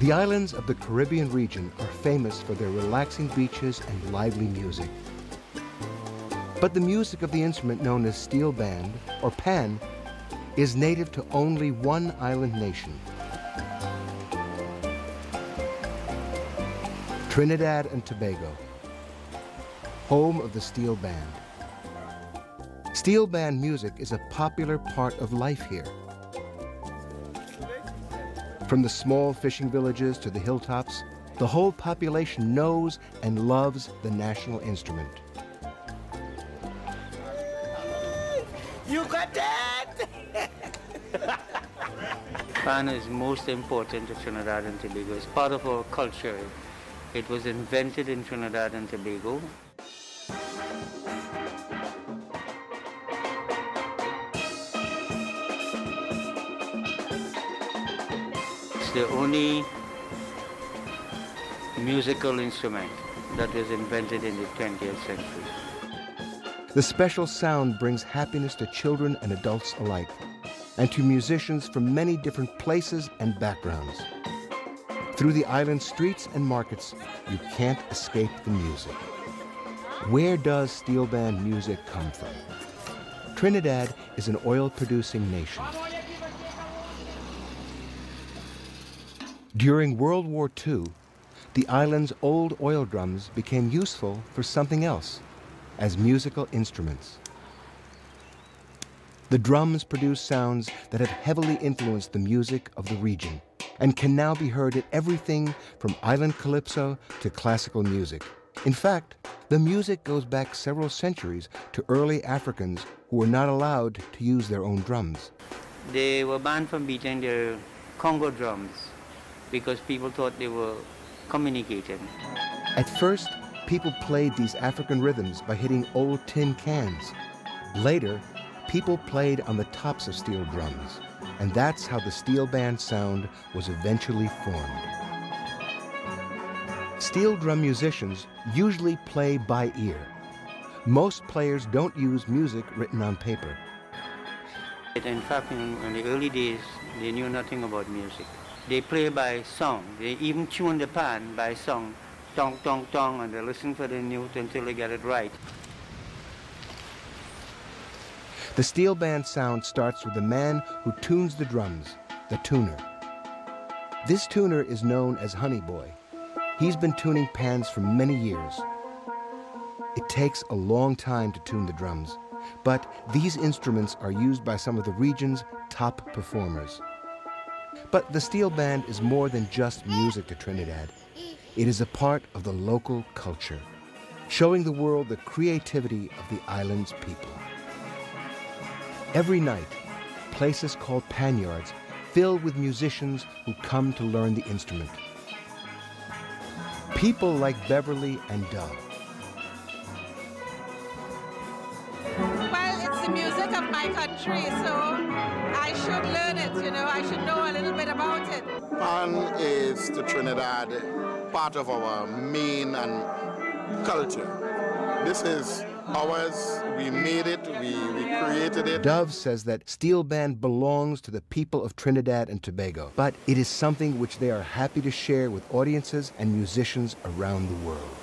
The islands of the Caribbean region are famous for their relaxing beaches and lively music. But the music of the instrument known as steel band, or pan, is native to only one island nation, Trinidad and Tobago, home of the steel band. Steel band music is a popular part of life here. From the small fishing villages to the hilltops, the whole population knows and loves the national instrument. You got that! Pan is most important to Trinidad and Tobago. It's part of our culture. It was invented in Trinidad and Tobago. It's the only musical instrument that was invented in the 20th century. The special sound brings happiness to children and adults alike, and to musicians from many different places and backgrounds. Through the island streets and markets, you can't escape the music. Where does steel band music come from? Trinidad is an oil-producing nation. During World War II, the island's old oil drums became useful for something else, as musical instruments. The drums produce sounds that have heavily influenced the music of the region and can now be heard at everything from island calypso to classical music. In fact, the music goes back several centuries to early Africans who were not allowed to use their own drums. They were banned from beating their Congo drums because people thought they were communicating. At first, people played these African rhythms by hitting old tin cans. Later, people played on the tops of steel drums, and that's how the steel band sound was eventually formed. Steel drum musicians usually play by ear. Most players don't use music written on paper. In fact, in the early days, they knew nothing about music. They play by song. They even tune the pan by song. Tong, tong, tong, and they listen for the note until they get it right. The steel band sound starts with the man who tunes the drums, the tuner. This tuner is known as Honey Boy. He's been tuning pans for many years. It takes a long time to tune the drums, but these instruments are used by some of the region's top performers. But the steel band is more than just music to Trinidad. It is a part of the local culture, showing the world the creativity of the island's people. Every night, places called panyards fill with musicians who come to learn the instrument. People like Beverly and Dove. Well, it's the music of my country, so I should learn it, you know, I should know a little bit about it. Pan is to Trinidad part of our main and culture. This is ours, we made it, we created it. Dove says that steel band belongs to the people of Trinidad and Tobago, but it is something which they are happy to share with audiences and musicians around the world.